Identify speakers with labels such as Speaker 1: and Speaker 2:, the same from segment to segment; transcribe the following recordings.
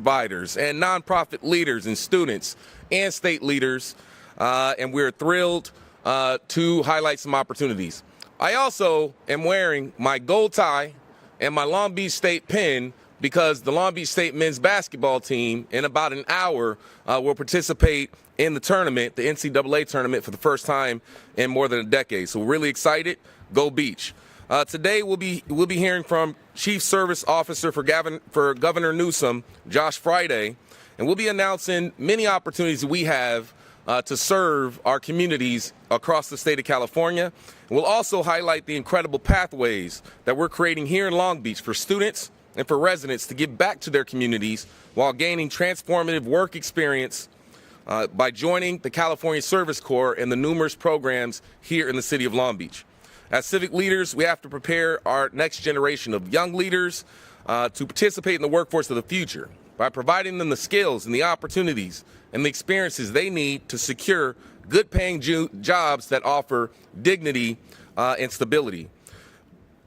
Speaker 1: providers and nonprofit leaders and students and state leaders, and we're thrilled to highlight some opportunities. I also am wearing my gold tie and my Long Beach State pin because the Long Beach State men's basketball team in about an hour will participate in the tournament, the NCAA tournament, for the first time in more than a decade. So we're really excited. Go Beach. Today we'll be hearing from Chief Service Officer for Governor Newsom, Josh Fryday, and we'll be announcing many opportunities that we have to serve our communities across the state of California. We'll also highlight the incredible pathways that we're creating here in Long Beach for students and for residents to give back to their communities while gaining transformative work experience by joining the California Service Corps and the numerous programs here in the city of Long Beach. As civic leaders, we have to prepare our next generation of young leaders to participate in the workforce of the future by providing them the skills and the opportunities and the experiences they need to secure good-paying jobs that offer dignity and stability.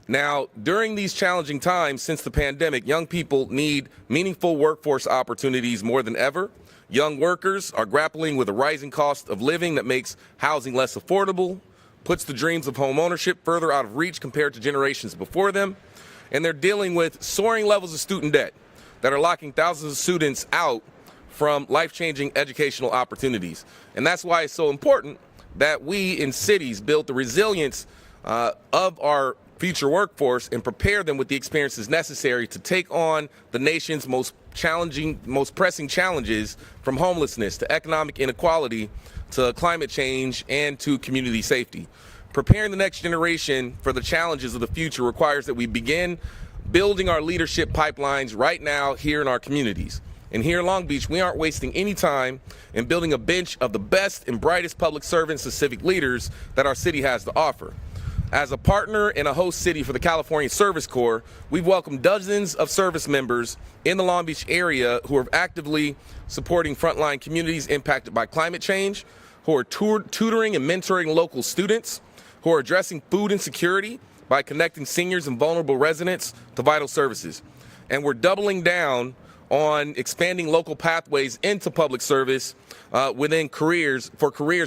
Speaker 1: Now, during these challenging times since the pandemic, young people need meaningful workforce opportunities more than ever. Young workers are grappling with a rising cost of living that makes housing less affordable, puts the dreams of home ownership further out of reach compared to generations before them, and they're dealing with soaring levels of student debt that are locking thousands of students out from life-changing educational opportunities. And that's why it's so important that we in cities build the resilience of our future workforce and prepare them with the experiences necessary to take on the nation's most pressing challenges, from homelessness to economic inequality to climate change and to community safety. Preparing the next generation for the challenges of the future requires that we begin building our leadership pipelines right now here in our communities. And here in Long Beach, we aren't wasting any time in building a bench of the best and brightest public servants and civic leaders that our city has to offer. As a partner and a host city for the California Service Corps, we've welcomed dozens of service members in the Long Beach area who are actively supporting frontline communities impacted by climate change, who are tutoring and mentoring local students, who are addressing food insecurity by connecting seniors and vulnerable residents to vital services. And we're doubling down on expanding local pathways into public service within careers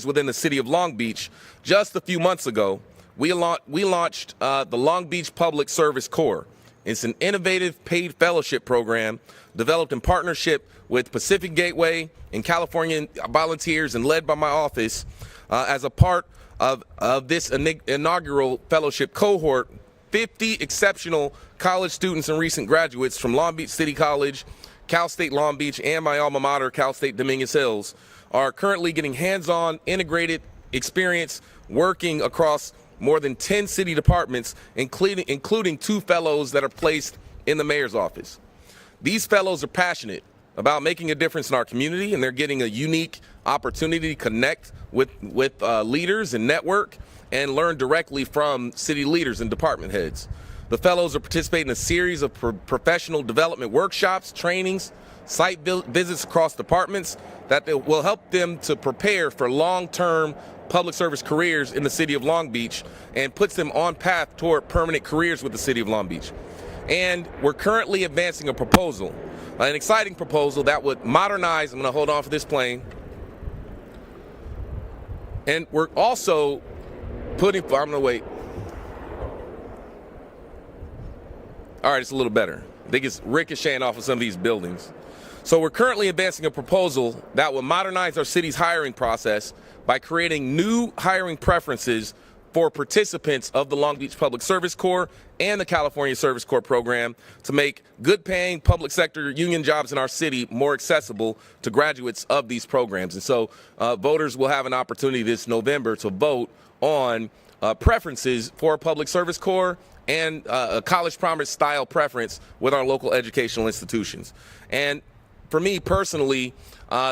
Speaker 1: within the city of Long Beach. Just a few months ago, we launched the Long Beach Public Service Corps. It's an innovative paid fellowship program developed in partnership with Pacific Gateway and California volunteers and led by my office as a part of this inaugural fellowship cohort. 50 exceptional college students and recent graduates from Long Beach City College, Cal State Long Beach, and my alma mater, Cal State Dominguez Hills, are currently getting hands-on integrated experience working across more than 10 city departments, including 2 fellows that are placed in the mayor's office. These fellows are passionate about making a difference in our community, and they're getting a unique opportunity to connect with leaders and network and learn directly from city leaders and department heads. The fellows are participating in a series of professional development workshops, trainings, site visits across departments that will help them to prepare for long-term public service careers in the city of Long Beach and puts them on path toward permanent careers with the city of Long Beach. And we're currently advancing a proposal, an exciting proposal that would modernize, I'm going to hold on for this plane, and we're also putting, I'm going to wait. All right, it's a little better. I think it's ricocheting off of some of these buildings. So we're currently advancing a proposal that will modernize our city's hiring process by creating new hiring preferences for participants of the Long Beach Public Service Corps and the California Service Corps program to make good-paying public sector union jobs in our city more accessible to graduates of these programs. And so voters will have an opportunity this November to vote on preferences for Public Service Corps and a college promise style preference with our local educational institutions. And for me personally,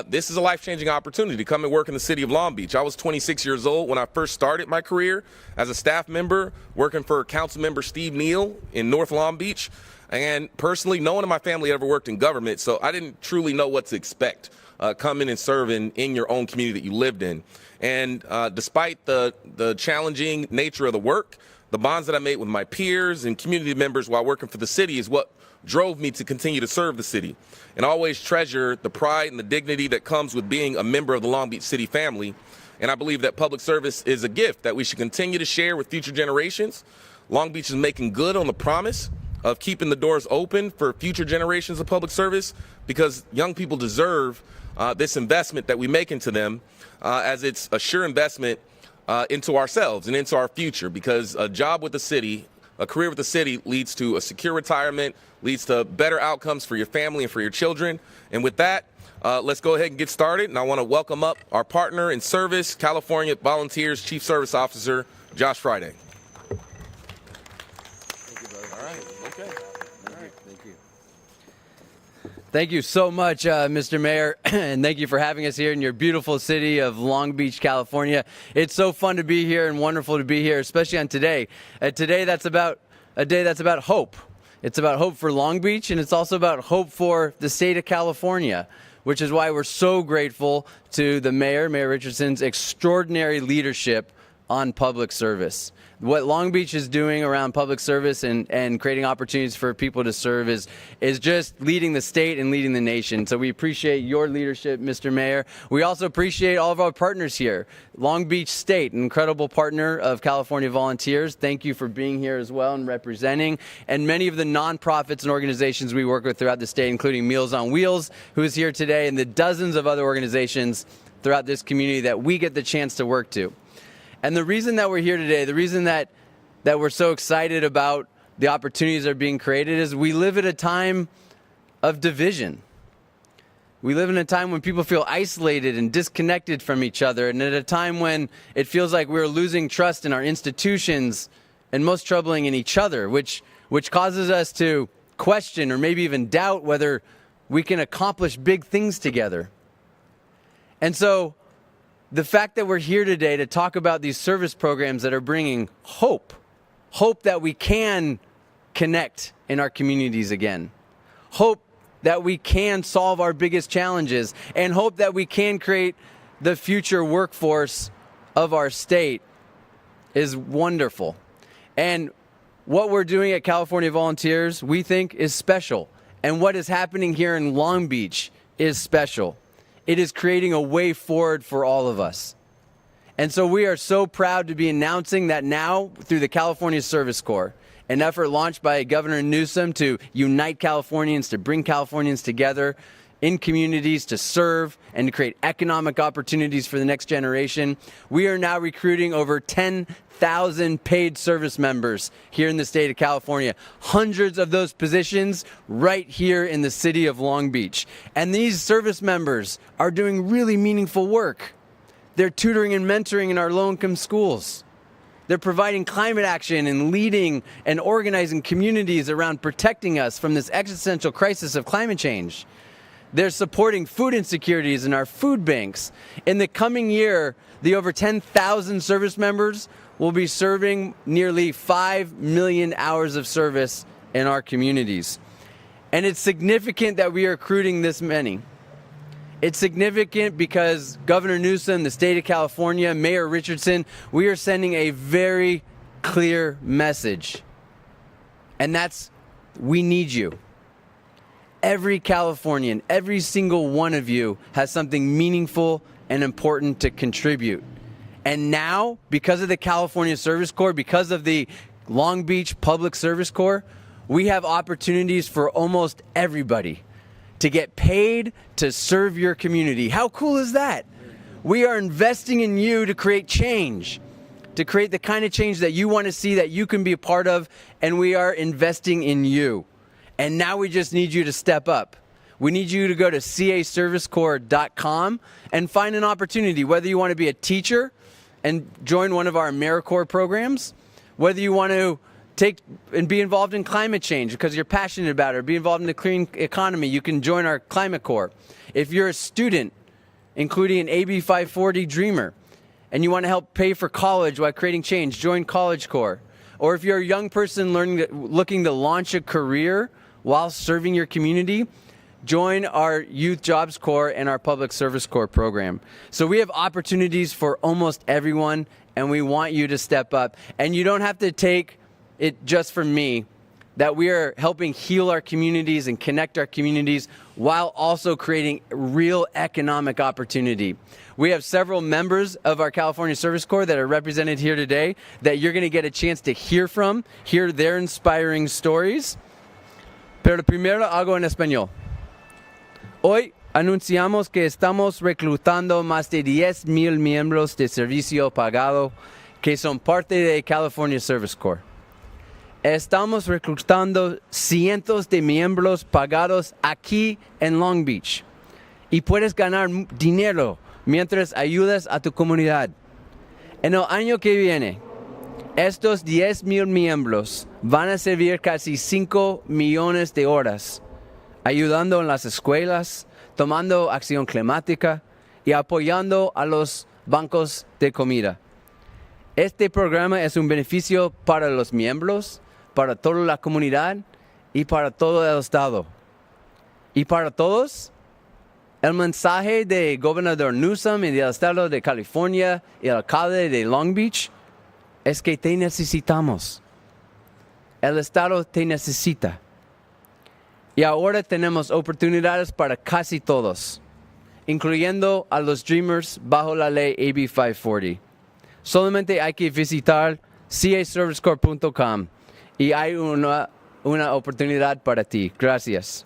Speaker 1: this is a life-changing opportunity to come and work in the city of Long Beach. I was 26 years old when I first started my career as a staff member working for Councilmember Steve Neal in North Long Beach. And personally, no one in my family ever worked in government, so I didn't truly know what to expect coming and serving in your own community that you lived in. And despite the challenging nature of the work, the bonds that I made with my peers and community members while working for the city is what drove me to continue to serve the city, and always treasure the pride and the dignity that comes with being a member of the Long Beach City family. And I believe that public service is a gift that we should continue to share with future generations. Long Beach is making good on the promise of keeping the doors open for future generations of public service, because young people deserve this investment that we make into them, as it's a sure investment into ourselves and into our future, because a job with the city, a career with the city, leads to a secure retirement, leads to better outcomes for your family and for your children. And with that, let's go ahead and get started. And I want to welcome up our partner in service, California Volunteers Chief Service Officer, Josh Fryday.
Speaker 2: Thank you, brother.
Speaker 1: All right. Okay.
Speaker 2: Thank you. Thank you so much, Mr. Mayor, and thank you for having us here in your beautiful city of Long Beach, California. It's so fun to be here and wonderful to be here, especially on today. Today, that's about a day that's about hope. It's about hope for Long Beach, and it's also about hope for the state of California, which is why we're so grateful to the Mayor Richardson's extraordinary leadership on public service. What Long Beach is doing around public service and creating opportunities for people to serve is just leading the state and leading the nation. So we appreciate your leadership, Mr. Mayor. We also appreciate all of our partners here. Long Beach State, an incredible partner of California Volunteers. Thank you for being here as well and representing. And many of the nonprofits and organizations we work with throughout the state, including Meals on Wheels, who is here today, and the dozens of other organizations throughout this community that we get the chance to work to. And the reason that we're here today, the reason that we're so excited about the opportunities that are being created is we live at a time of division. We live in a time when people feel isolated and disconnected from each other, and at a time when it feels like we're losing trust in our institutions and, most troubling, in each other, which causes us to question or maybe even doubt whether we can accomplish big things together. And so the fact that we're here today to talk about these service programs that are bringing hope that we can connect in our communities again, hope that we can solve our biggest challenges, and hope that we can create the future workforce of our state is wonderful. And what we're doing at California Volunteers, we think, is special. And what is happening here in Long Beach is special. It is creating a way forward for all of us. And so we are so proud to be announcing that now, through the California Service Corps, an effort launched by Governor Newsom to unite Californians, to bring Californians together in communities to serve and to create economic opportunities for the next generation. We are now recruiting over 10,000 paid service members here in the state of California. Hundreds of those positions right here in the city of Long Beach. And these service members are doing really meaningful work. They're tutoring and mentoring in our low-income schools. They're providing climate action and leading and organizing communities around protecting us from this existential crisis of climate change. They're supporting food insecurities in our food banks. In the coming year, the over 10,000 service members will be serving nearly 5 million hours of service in our communities. And it's significant that we are recruiting this many. It's significant because Governor Newsom, the state of California, Mayor Richardson, we are sending a very clear message. And that's, we need you. Every Californian, every single one of you has something meaningful and important to contribute. And now, because of the California Service Corps, because of the Long Beach Public Service Corps, we have opportunities for almost everybody to get paid to serve your community. How cool is that? We are investing in you to create change, to create the kind of change that you want to see, that you can be a part of, and we are investing in you. And now we just need you to step up. We need you to go to caservicecorps.com and find an opportunity, whether you want to be a teacher and join one of our AmeriCorps programs, whether you want to take and be involved in climate change because you're passionate about it, or be involved in the clean economy, you can join our Climate Corps. If you're a student, including an AB 540 Dreamer, and you want to help pay for college while creating change, join College Corps. Or if you're a young person looking to launch a career while serving your community, join our Youth Jobs Corps and our Public Service Corps program. So we have opportunities for almost everyone, and we want you to step up. And you don't have to take it just from me. that we are helping heal our communities and connect our communities while also creating real economic opportunity. We have several members of our California Service Corps that are represented here today that you're going to get a chance to hear from, hear their inspiring stories. Pero primero hago en español. Hoy anunciamos que estamos reclutando más de 10,000 miembros de servicio pagado que son parte de California Service Corps. Estamos reclutando cientos de miembros pagados aquí en Long Beach y puedes ganar dinero mientras ayudas a tu comunidad. En el año que viene, estos 10,000 miembros van a servir casi 5 millones de horas, ayudando en las escuelas, tomando acción climática y apoyando a los bancos de comida. Este programa es un beneficio para los miembros, para toda la comunidad y para todo el estado. Y para todos, el mensaje del gobernador Newsom y del estado de California y el alcalde de Long Beach es que te necesitamos. El estado te necesita. Y ahora tenemos oportunidades para casi todos, incluyendo a los Dreamers bajo la ley AB 540. Solamente hay que visitar caservicecorps.com y hay una oportunidad para ti. Gracias.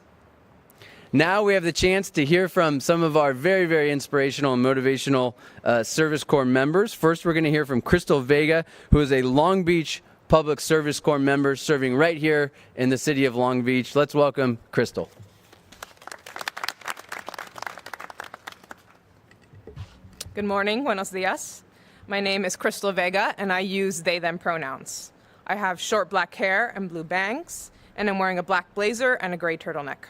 Speaker 2: Now we have the chance to hear from some of our very, very inspirational and motivational Service Corps members. First, we're going to hear from Crystal Vega, who is a Long Beach Public Service Corps member serving right here in the city of Long Beach. Let's welcome Crystal.
Speaker 3: Good morning, buenos dias. My name is Crystal Vega, and I use they, them pronouns. I have short black hair and blue bangs, and I'm wearing a black blazer and a gray turtleneck.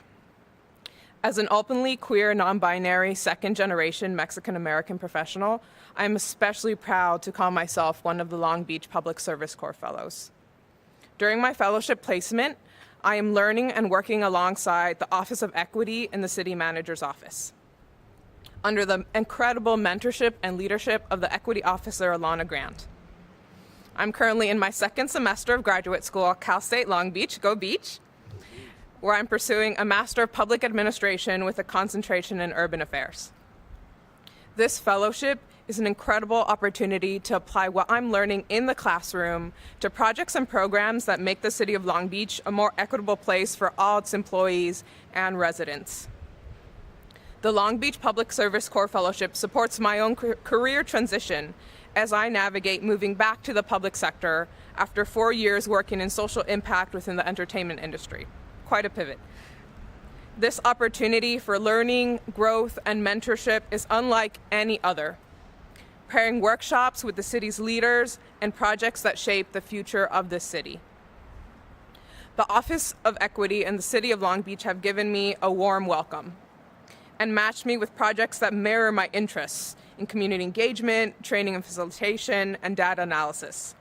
Speaker 3: As an openly queer, non-binary, second-generation Mexican-American professional, I'm especially proud to call myself one of the Long Beach Public Service Corps Fellows. During my fellowship placement, I am learning and working alongside the Office of Equity in the City Manager's Office, under the incredible mentorship and leadership of the Equity Officer, Alana Grant. I'm currently in my second semester of graduate school at Cal State Long Beach, go Beach, where I'm pursuing a Master of Public Administration with a concentration in urban affairs. This fellowship is an incredible opportunity to apply what I'm learning in the classroom to projects and programs that make the city of Long Beach a more equitable place for all its employees and residents. The Long Beach Public Service Corps Fellowship supports my own career transition as I navigate moving back to the public sector after 4 years working in social impact within the entertainment industry. Quite a pivot. This opportunity for learning, growth, and mentorship is unlike any other, pairing workshops with the city's leaders and projects that shape the future of this city. The Office of Equity and the City of Long Beach have given me a warm welcome and matched me with projects that mirror my interests in community engagement, training and facilitation, and data analysis.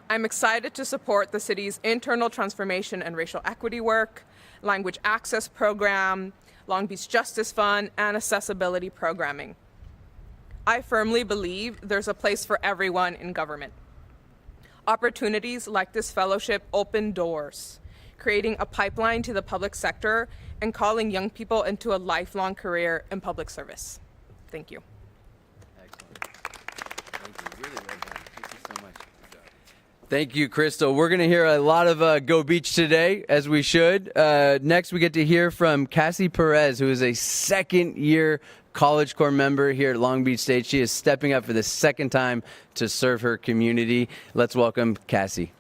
Speaker 3: I'm excited to support the city's internal transformation and racial equity work, language access program, Long Beach Justice Fund, and accessibility programming. I firmly believe there's a place for everyone in government. Opportunities like this fellowship open doors, creating a pipeline to the public sector and calling young people into a lifelong career in public service. Thank you.
Speaker 2: Excellent. Thank you. Really well done. Thank you so much. Thank you, Crystal. We're going to hear a lot of Go Beach today, as we should. Next, we get to hear from Cassie Perez, who is a second-year College Corps member here at Long Beach State. She is stepping up for the second time to serve her community. Let's welcome Cassie.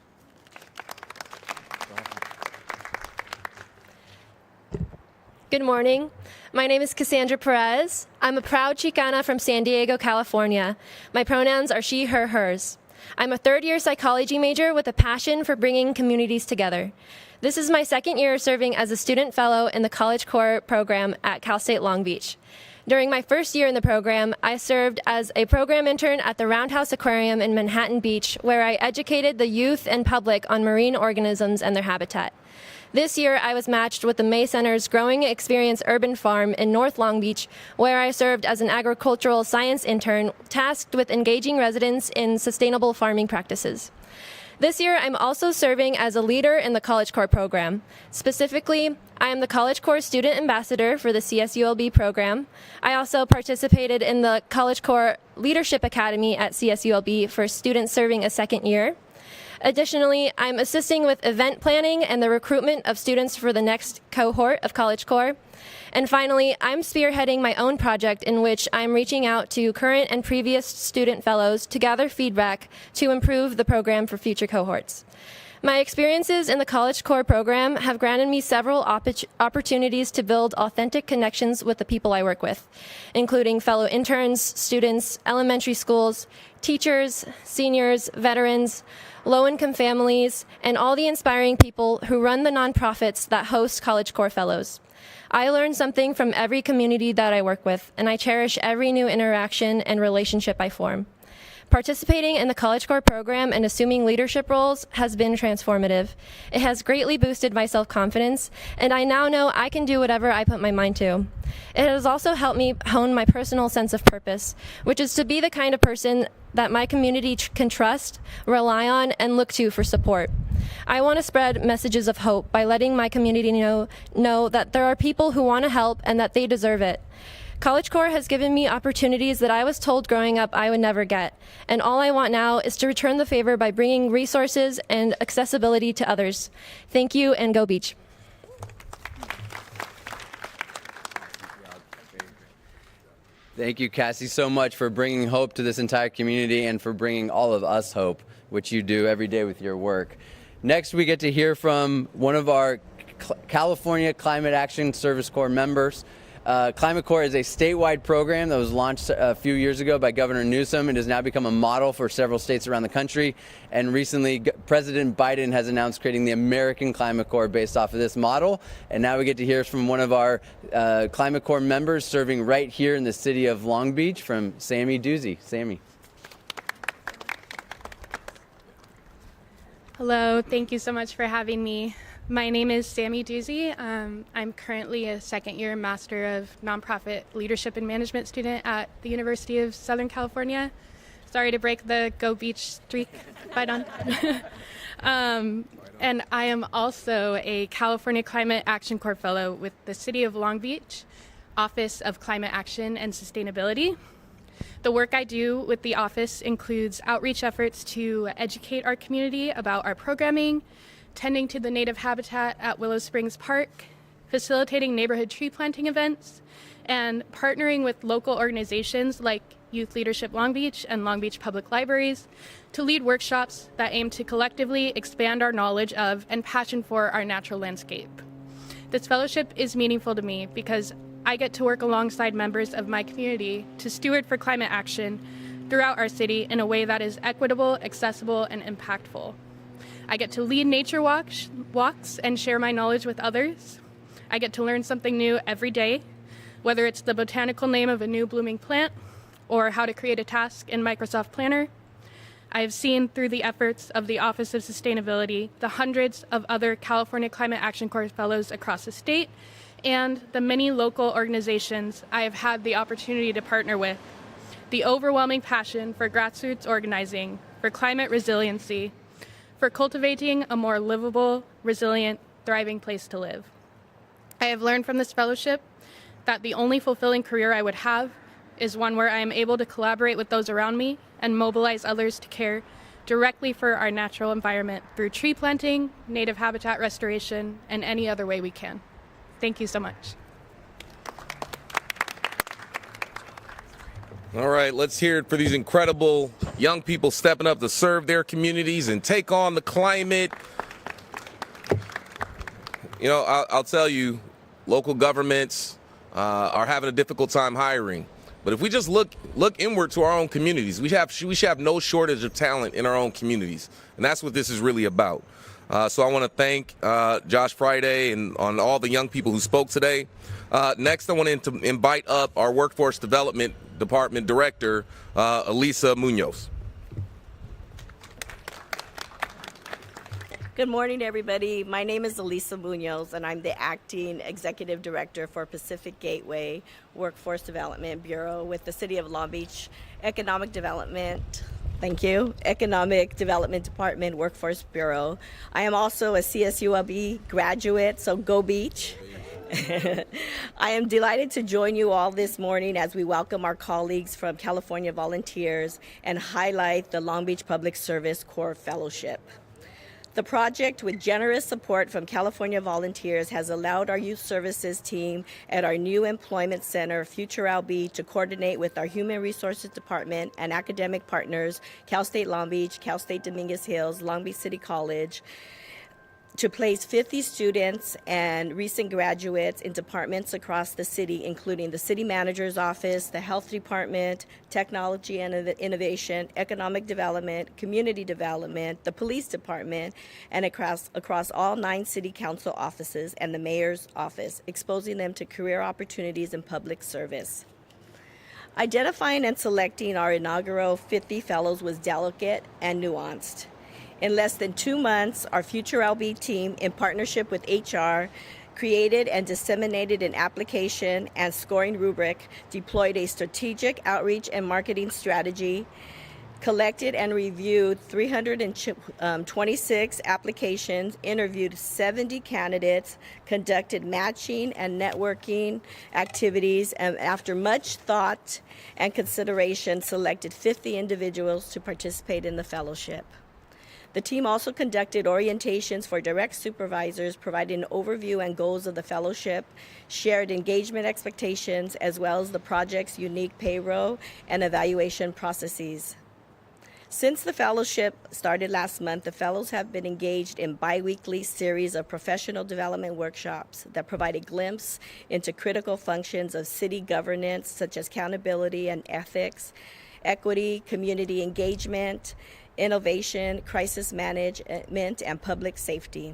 Speaker 4: Good morning. My name is Cassandra Perez. I'm a proud Chicana from San Diego, California. My pronouns are she, her, hers. I'm a third-year psychology major with a passion for bringing communities together. This is my second year serving as a student fellow in the College Corps program at Cal State Long Beach. During my first year in the program, I served as a program intern at the Roundhouse Aquarium in Manhattan Beach, where I educated the youth and public on marine organisms and their habitat. This year, I was matched with the May Center's Growing Experience Urban Farm in North Long Beach, where I served as an agricultural science intern tasked with engaging residents in sustainable farming practices. This year, I'm also serving as a leader in the College Corps program. Specifically, I am the College Corps Student Ambassador for the CSULB program. I also participated in the College Corps Leadership Academy at CSULB for students serving a second year. Additionally, I'm assisting with event planning and the recruitment of students for the next cohort of College Corps. And finally, I'm spearheading my own project in which I'm reaching out to current and previous student fellows to gather feedback to improve the program for future cohorts. My experiences in the College Corps program have granted me several opportunities to build authentic connections with the people I work with, including fellow interns, students, elementary schools, teachers, seniors, veterans, low-income families, and all the inspiring people who run the nonprofits that host College Corps Fellows. I learn something from every community that I work with, and I cherish every new interaction and relationship I form. Participating in the College Corps program and assuming leadership roles has been transformative. It has greatly boosted my self-confidence, and I now know I can do whatever I put my mind to. It has also helped me hone my personal sense of purpose, which is to be the kind of person that my community can trust, rely on, and look to for support. I want to spread messages of hope by letting my community know that there are people who want to help and that they deserve it. College Corps has given me opportunities that I was told growing up I would never get, and all I want now is to return the favor by bringing resources and accessibility to others. Thank you, and go Beach.
Speaker 2: Thank you, Cassie, so much for bringing hope to this entire community and for bringing all of us hope, which you do every day with your work. Next, we get to hear from one of our California Climate Action Service Corps members. Climate Corps is a statewide program that was launched a few years ago by Governor Newsom. It has now become a model for several states around the country. And recently, President Biden has announced creating the American Climate Corps based off of this model. And now we get to hear from one of our Climate Corps members serving right here in the city of Long Beach, from Sammy Doozy. Sammy.
Speaker 5: Hello, thank you so much for having me. My name is Sammy Doozy. I'm currently a second-year Master of Nonprofit Leadership and Management student at the University of Southern California. Sorry to break the Go Beach streak. Bye, Don. And I am also a California Climate Action Corps Fellow with the City of Long Beach, Office of Climate Action and Sustainability. The work I do with the office includes outreach efforts to educate our community about our programming, tending to the native habitat at Willow Springs Park, facilitating neighborhood tree planting events, and partnering with local organizations like Youth Leadership Long Beach and Long Beach Public Libraries to lead workshops that aim to collectively expand our knowledge of and passion for our natural landscape. This fellowship is meaningful to me because I get to work alongside members of my community to steward for climate action throughout our city in a way that is equitable, accessible, and impactful. I get to lead nature walks and share my knowledge with others. I get to learn something new every day, whether it's the botanical name of a new blooming plant or how to create a task in Microsoft Planner. I have seen through the efforts of the Office of Sustainability the hundreds of other California Climate Action Corps fellows across the state and the many local organizations I have had the opportunity to partner with, the overwhelming passion for grassroots organizing, for climate resiliency, for cultivating a more livable, resilient, thriving place to live. I have learned from this fellowship that the only fulfilling career I would have is one where I am able to collaborate with those around me and mobilize others to care directly for our natural environment through tree planting, native habitat restoration, and any other way we can. Thank you so much.
Speaker 1: All right, let's hear it for these incredible young people stepping up to serve their communities and take on the climate. You know, I'll tell you, local governments are having a difficult time hiring. But if we just look inward to our own communities, we should have no shortage of talent in our own communities. And that's what this is really about. So I want to thank Josh Fryday and on all the young people who spoke today. Next, I want to invite up our Workforce Development Department Director, Elisa Munoz.
Speaker 6: Good morning, everybody. My name is Elisa Munoz, and I'm the Acting Executive Director for Pacific Gateway Workforce Development Bureau with the City of Long Beach Economic Development, Thank you. Economic Development Department, Workforce Bureau. I am also a CSULB graduate, so go Beach. I am delighted to join you all this morning as we welcome our colleagues from California Volunteers and highlight the Long Beach Public Service Corps Fellowship. The project, with generous support from California Volunteers, has allowed our youth services team at our new employment center, Future LB, to coordinate with our Human Resources Department and academic partners, Cal State Long Beach, Cal State Dominguez Hills, Long Beach City College, to place 50 students and recent graduates in departments across the city, including the city manager's office, the health department, technology and innovation, economic development, community development, the police department, and across all 9 city council offices and the mayor's office, exposing them to career opportunities in public service. Identifying and selecting our inaugural 50 fellows was delicate and nuanced. In less than 2 months, our Future LB team, in partnership with HR, created and disseminated an application and scoring rubric, deployed a strategic outreach and marketing strategy, collected and reviewed 326 applications, interviewed 70 candidates, conducted matching and networking activities, and after much thought and consideration, selected 50 individuals to participate in the fellowship. The team also conducted orientations for direct supervisors, providing an overview and goals of the fellowship, shared engagement expectations, as well as the project's unique payroll and evaluation processes. Since the fellowship started last month, the fellows have been engaged in bi-weekly series of professional development workshops that provide a glimpse into critical functions of city governance, such as accountability and ethics, equity, community engagement, innovation, crisis management, and public safety.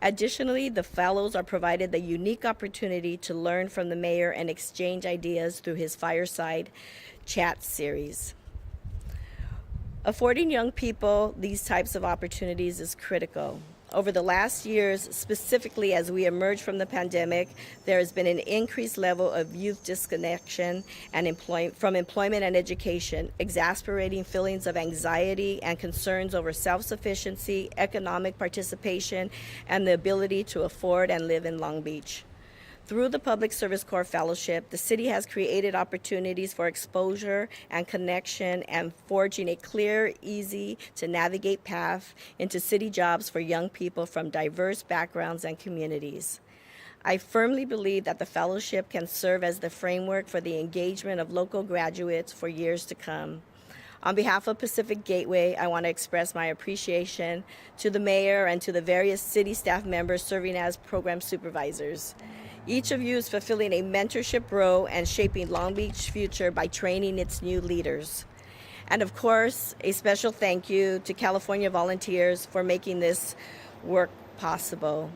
Speaker 6: Additionally, the fellows are provided the unique opportunity to learn from the mayor and exchange ideas through his fireside chat series. Affording young people these types of opportunities is critical. Over the last years, specifically as we emerge from the pandemic, there has been an increased level of youth disconnection and from employment and education, exasperating feelings of anxiety and concerns over self-sufficiency, economic participation, and the ability to afford and live in Long Beach. Through the Public Service Corps Fellowship, the city has created opportunities for exposure and connection and forging a clear, easy-to-navigate path into city jobs for young people from diverse backgrounds and communities. I firmly believe that the fellowship can serve as the framework for the engagement of local graduates for years to come. On behalf of Pacific Gateway, I want to express my appreciation to the mayor and to the various city staff members serving as program supervisors. Each of you is fulfilling a mentorship role and shaping Long Beach's future by training its new leaders. And of course, a special thank you to California Volunteers for making this work possible.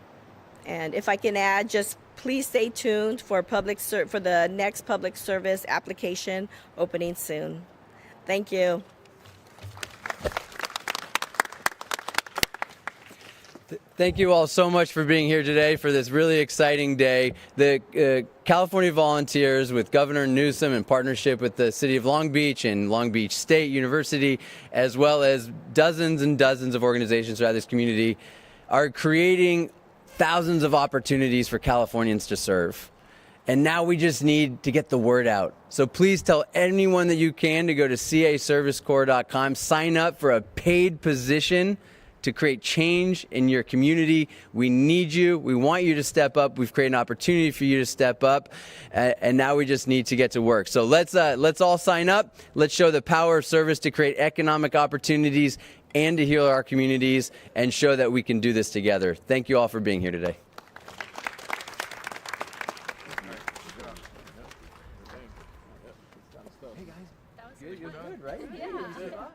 Speaker 6: And if I can add, just please stay tuned for the next public service application opening soon. Thank you.
Speaker 2: Thank you all so much for being here today for this really exciting day. The California Volunteers, with Governor Newsom, in partnership with the City of Long Beach and Long Beach State University, as well as dozens and dozens of organizations throughout this community, are creating thousands of opportunities for Californians to serve. And now we just need to get the word out. So please tell anyone that you can to go to caservicecorps.com, sign up for a paid position to create change in your community. We need you. We want you to step up. We've created an opportunity for you to step up, and now we just need to get to work. So let's all sign up. Let's show the power of service to create economic opportunities and to heal our communities, and show that we can do this together. Thank you all for being here today. Hey guys, good, right? Yeah.